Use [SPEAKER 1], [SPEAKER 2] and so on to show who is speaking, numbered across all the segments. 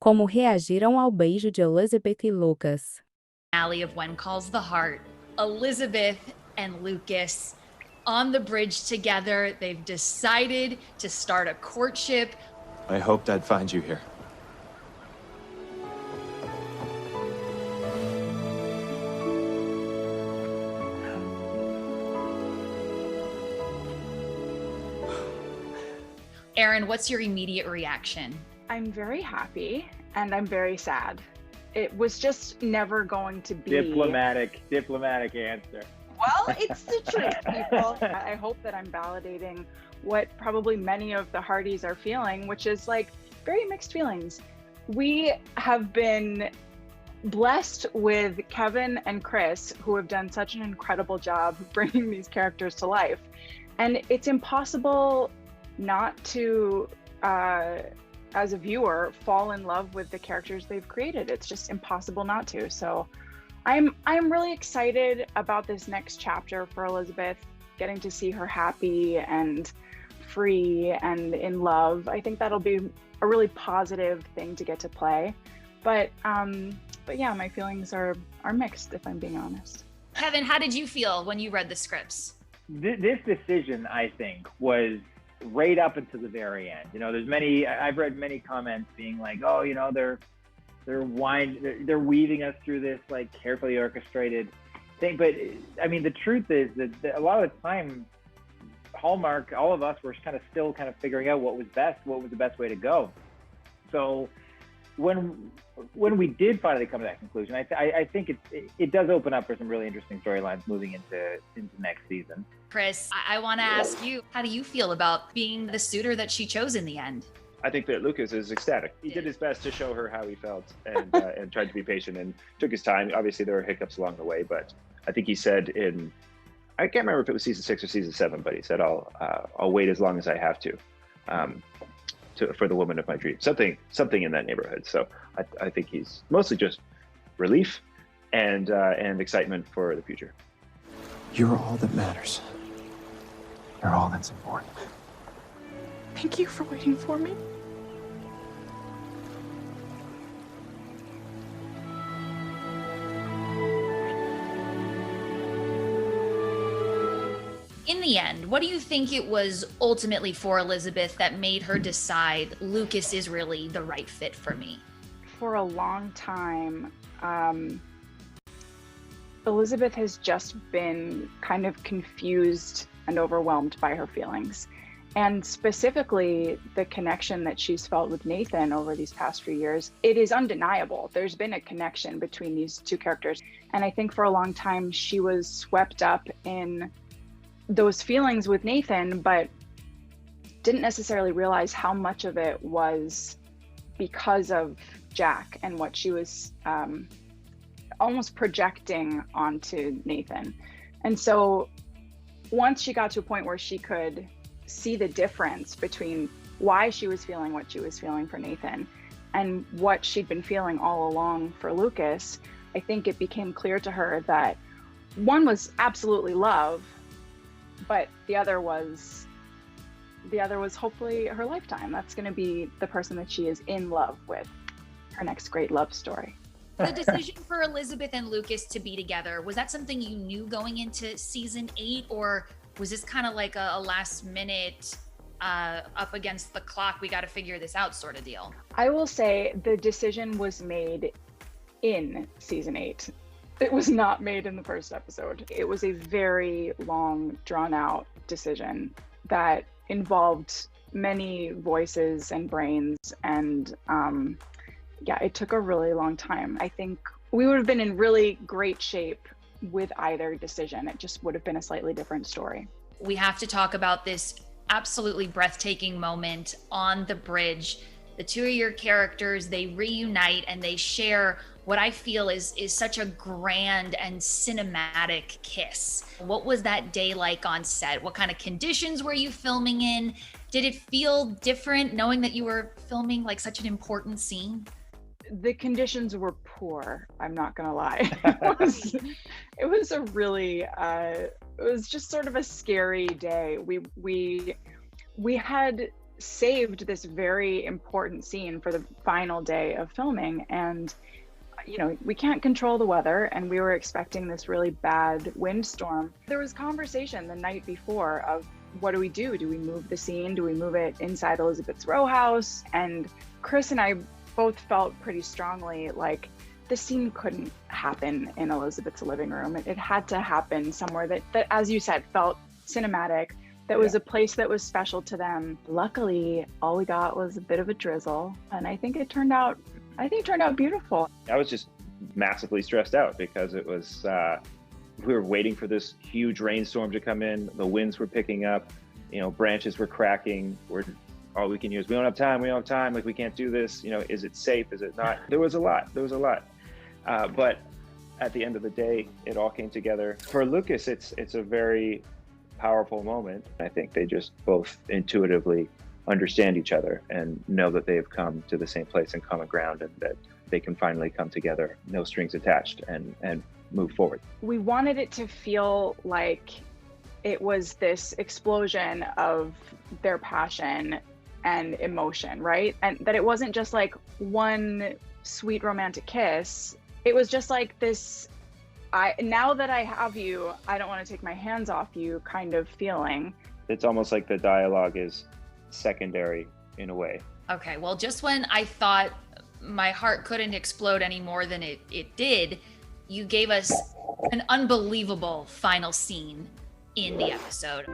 [SPEAKER 1] Como reagiram ao beijo de Elizabeth e Lucas?
[SPEAKER 2] Alley of When Calls the Heart, Elizabeth and Lucas on the bridge together. They've decided to start a courtship.
[SPEAKER 3] I hoped I'd find you here.
[SPEAKER 2] Erin, what's your immediate reaction?
[SPEAKER 4] I'm very happy and I'm very sad. It was just never going to be
[SPEAKER 5] diplomatic answer.
[SPEAKER 4] Well, it's the truth, people. I hope that I'm validating what probably many of the Hardys are feeling, which is like very mixed feelings. We have been blessed with Kevin and Chris, who have done such an incredible job bringing these characters to life. And it's impossible not to, as a viewer, fall in love with the characters they've created. It's just impossible not to. So I'm really excited about this next chapter for Elizabeth, getting to see her happy and free and in love. I think that'll be a really positive thing to get to play. But yeah, my feelings are mixed, if I'm being honest.
[SPEAKER 2] Kevin, how did you feel when you read the scripts?
[SPEAKER 5] This decision, I think, was right up until the very end. You know, I've read many comments being like, oh, you know, they're weaving us through this like carefully orchestrated thing. But I mean, the truth is that a lot of the time, Hallmark, all of us were still figuring out what was the best way to go. So when we did finally come to that conclusion, I think it does open up for some really interesting storylines moving into next season.
[SPEAKER 2] Chris, I want to ask you, how do you feel about being the suitor that she chose in the end?
[SPEAKER 6] I think that Lucas is ecstatic. He did his best to show her how he felt and and tried to be patient and took his time. Obviously, there were hiccups along the way, but I think he said I can't remember if it was season 6 or season 7, but he said, I'll wait as long as I have to for the woman of my dreams. Something in that neighborhood. So I think he's mostly just relief and excitement for the future.
[SPEAKER 3] You're all that matters. You're all that's important.
[SPEAKER 4] Thank you for waiting for me.
[SPEAKER 2] In the end, what do you think it was ultimately for Elizabeth that made her decide Lucas is really the right fit for me?
[SPEAKER 4] For a long time, Elizabeth has just been kind of confused and overwhelmed by her feelings. And specifically, the connection that she's felt with Nathan over these past few years, it is undeniable. There's been a connection between these two characters. And I think for a long time, she was swept up in those feelings with Nathan, but didn't necessarily realize how much of it was because of Jack and what she was almost projecting onto Nathan. And so once she got to a point where she could see the difference between why she was feeling what she was feeling for Nathan and what she'd been feeling all along for Lucas, I think it became clear to her that one was absolutely love, but the other was hopefully her lifetime. That's going to be the person that she is in love with, her next great love story.
[SPEAKER 2] The decision for Elizabeth and Lucas to be together, was that something you knew going into season 8, or was this kind of like a last minute up against the clock, we got to figure this out sort of deal?
[SPEAKER 4] I will say the decision was made in season 8. It was not made in the first episode. It was a very long, drawn out decision that involved many voices and brains. And yeah, it took a really long time. I think we would have been in really great shape with either decision. It just would have been a slightly different story.
[SPEAKER 2] We have to talk about this absolutely breathtaking moment on the bridge. The two of your characters, they reunite and they share what I feel is such a grand and cinematic kiss. What was that day like on set? What kind of conditions were you filming in? Did it feel different knowing that you were filming like such an important scene?
[SPEAKER 4] The conditions were poor, I'm not gonna lie. It was a really, it was just sort of a scary day. We had saved this very important scene for the final day of filming. And you know, we can't control the weather, and we were expecting this really bad windstorm. There was conversation the night before of, what do we do? Do we move the scene? Do we move it inside Elizabeth's row house? And Chris and I both felt pretty strongly like the scene couldn't happen in Elizabeth's living room. It had to happen somewhere that, as you said, felt cinematic, that was a place that was special to them. Luckily, all we got was a bit of a drizzle, and I think it turned out beautiful.
[SPEAKER 6] I was just massively stressed out because it was, we were waiting for this huge rainstorm to come in. The winds were picking up, you know, branches were cracking. All we can use, we don't have time, like we can't do this. You know, is it safe? Is it not? There was a lot. But at the end of the day, it all came together. For Lucas, it's a very powerful moment. I think they just both intuitively understand each other and know that they have come to the same place and common ground, and that they can finally come together, no strings attached, and move forward.
[SPEAKER 4] We wanted it to feel like it was this explosion of their passion and emotion, right? And that it wasn't just like one sweet romantic kiss. It was just like this, now that I have you, I don't want to take my hands off you kind of feeling.
[SPEAKER 6] It's almost like the dialogue is secondary in a way.
[SPEAKER 2] Okay, well, just when I thought my heart couldn't explode any more than it did, you gave us an unbelievable final scene in the episode.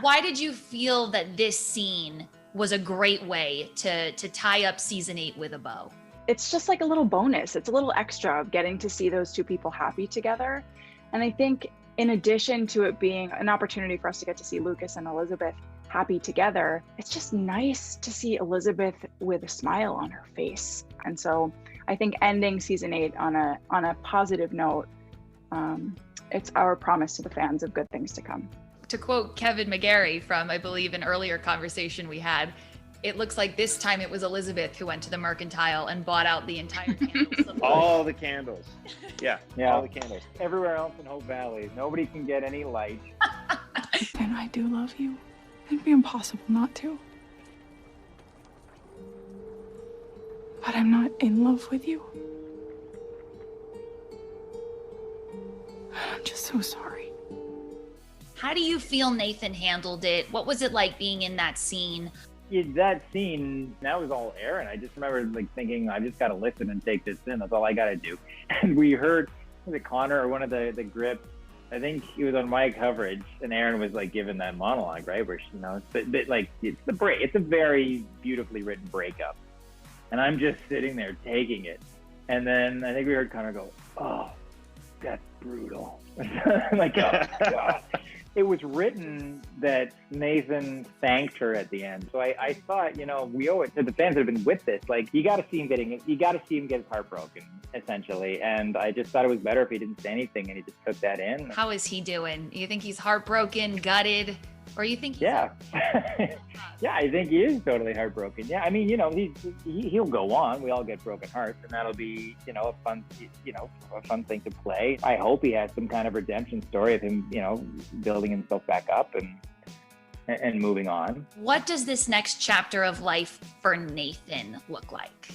[SPEAKER 2] Why did you feel that this scene was a great way to tie up season 8 with a bow?
[SPEAKER 4] It's just like a little bonus. It's a little extra of getting to see those two people happy together. And I think in addition to it being an opportunity for us to get to see Lucas and Elizabeth happy together, it's just nice to see Elizabeth with a smile on her face. And so I think ending season 8 on a positive note, it's our promise to the fans of good things to come.
[SPEAKER 2] To quote Kevin McGarry from, I believe, an earlier conversation we had, it looks like this time it was Elizabeth who went to the mercantile and bought out the entire candle supply.
[SPEAKER 6] All the candles. Yeah, all the candles.
[SPEAKER 5] Everywhere else in Hope Valley, nobody can get any light.
[SPEAKER 7] And I do love you. It'd be impossible not to. But I'm not in love with you. I'm just so sorry.
[SPEAKER 2] How do you feel Nathan handled it? What was it like being in that scene?
[SPEAKER 5] That scene, that was all Aaron. I just remember like thinking, I just got to listen and take this in. That's all I got to do. And we heard, was it Connor or one of the grips? I think he was on my coverage, and Aaron was like giving that monologue, right? Where, you know, but like it's the break. It's a very beautifully written breakup, and I'm just sitting there taking it. And then I think we heard Connor go, "Oh, that's brutal." Like, oh, God. It was written that Nathan thanked her at the end. So I thought, you know, we owe it to the fans that have been with this. Like, you got to see him get his heart broken, essentially. And I just thought it was better if he didn't say anything and he just took that in.
[SPEAKER 2] How is he doing? You think he's heartbroken, gutted, or you think he's...
[SPEAKER 5] Yeah. Yeah, I think he is totally heartbroken. Yeah, I mean, you know, he'll go on. We all get broken hearts, and that'll be, you know, a fun thing to play. I hope he has some kind of redemption story of him, you know, building himself back up and moving on.
[SPEAKER 2] What does this next chapter of life for Nathan look like?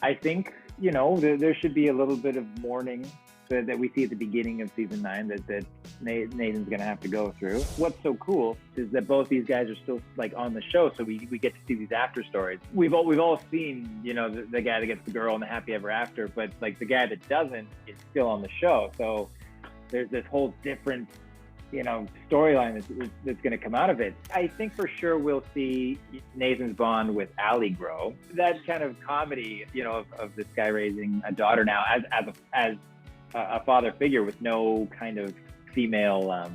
[SPEAKER 5] I think, you know, there should be a little bit of mourning that we see at the beginning of season 9 that Nathan's going to have to go through. What's so cool is that both these guys are still like on the show, so we get to see these after stories. We've all seen, you know, the guy that gets the girl and the happy ever after, but like the guy that doesn't is still on the show. So there's this whole different, you know, storyline that's going to come out of it. I think for sure we'll see Nathan's bond with Allie grow. That kind of comedy, you know, of this guy raising a daughter now as a father figure with no kind of female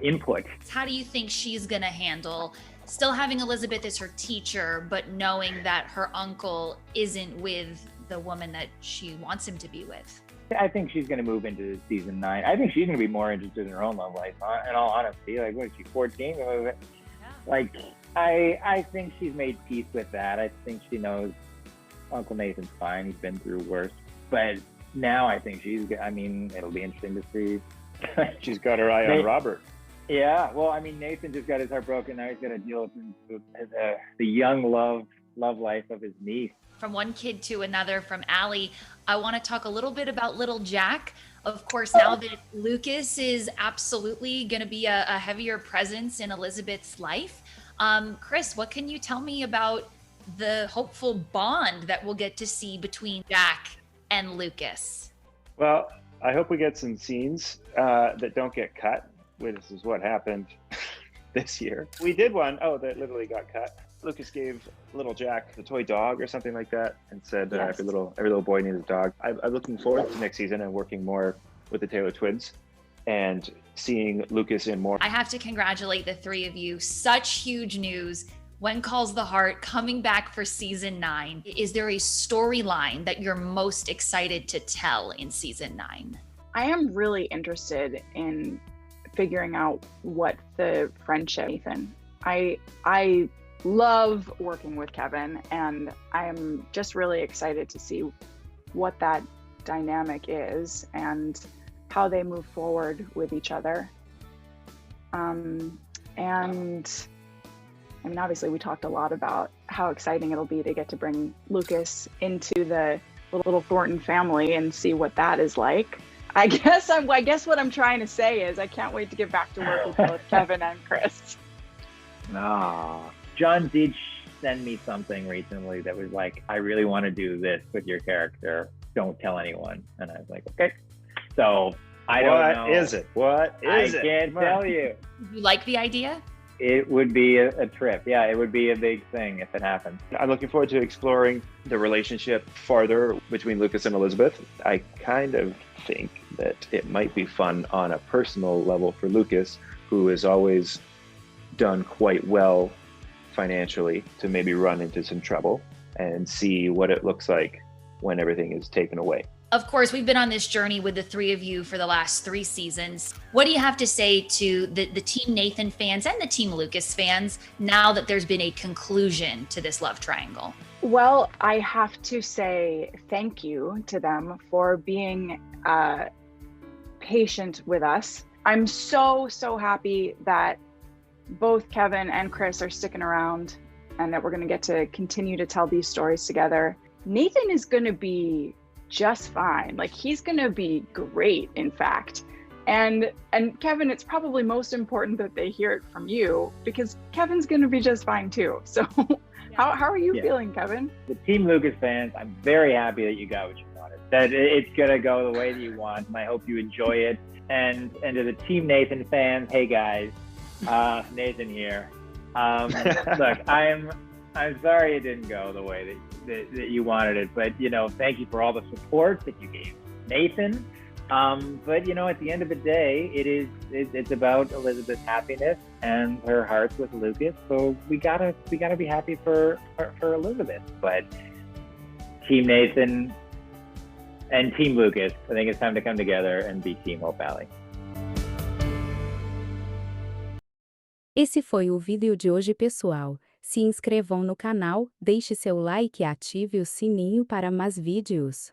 [SPEAKER 5] input.
[SPEAKER 2] How do you think she's gonna handle still having Elizabeth as her teacher, but knowing that her uncle isn't with the woman that she wants him to be with?
[SPEAKER 5] I think she's going to move into season 9. I think she's going to be more interested in her own love life, in all honesty. Like, what is she, 14? Yeah. Like, I think she's made peace with that. I think she knows Uncle Nathan's fine. He's been through worse. But now I think it'll be interesting to see
[SPEAKER 6] She's got her eye on Robert.
[SPEAKER 5] Yeah, well, I mean, Nathan just got his heart broken. Now he's got to deal with the young love life of his niece.
[SPEAKER 2] From one kid to another, from Allie, I want to talk a little bit about little Jack. Of course, now that Lucas is absolutely going to be a heavier presence in Elizabeth's life. Chris, what can you tell me about the hopeful bond that we'll get to see between Jack and Lucas?
[SPEAKER 6] Well, I hope we get some scenes that don't get cut. This is what happened this year. We did one, that literally got cut. Lucas gave little Jack the toy dog or something like that, and said
[SPEAKER 4] Yes.
[SPEAKER 6] every little boy needs a dog. I'm looking forward to next season and working more with the Taylor twins and seeing Lucas in more.
[SPEAKER 2] I have to congratulate the three of you. Such huge news. When Calls the Heart coming back for season 9. Is there a storyline that you're most excited to tell in season 9?
[SPEAKER 4] I am really interested in figuring out what the friendship, Nathan. I love working with Kevin, and I'm just really excited to see what that dynamic is and how they move forward with each other. And I mean, obviously we talked a lot about how exciting it'll be to get to bring Lucas into the little Thornton family and see what that is like. I guess what I'm trying to say is I can't wait to get back to work with both Kevin and Chris.
[SPEAKER 5] No. John did send me something recently that was like, I really want to do this with your character. Don't tell anyone. And I was like, okay. So I don't know.
[SPEAKER 6] What is it? What is it?
[SPEAKER 5] I can't tell you.
[SPEAKER 2] You like the idea?
[SPEAKER 5] It would be a trip. Yeah, it would be a big thing if it happened.
[SPEAKER 6] I'm looking forward to exploring the relationship farther between Lucas and Elizabeth. I kind of think that it might be fun on a personal level for Lucas, who has always done quite well financially, to maybe run into some trouble and see what it looks like when everything is taken away.
[SPEAKER 2] Of course, we've been on this journey with the three of you for the last 3 seasons. What do you have to say to the Team Nathan fans and the Team Lucas fans now that there's been a conclusion to this love triangle?
[SPEAKER 4] Well, I have to say thank you to them for being patient with us. I'm so happy that both Kevin and Chris are sticking around and that we're going to get to continue to tell these stories together. Nathan is going to be just fine. Like, he's going to be great, in fact. And Kevin, it's probably most important that they hear it from you, because Kevin's going to be just fine too. So how are you feeling, Kevin?
[SPEAKER 5] The Team Lucas fans, I'm very happy that you got what you wanted. That it's going to go the way that you want, and I hope you enjoy it. And to the Team Nathan fans, hey guys, Nathan here. Look, I'm sorry it didn't go the way that you wanted it, but thank you for all the support that you gave Nathan. But at the end of the day, it's about Elizabeth's happiness and her heart's with Lucas. So we gotta be happy for Elizabeth. But Team Nathan and Team Lucas, I think it's time to come together and be Team Hope Valley.
[SPEAKER 1] Esse foi o vídeo de hoje, pessoal. Se inscrevam no canal, deixe seu like e ative o sininho para mais vídeos.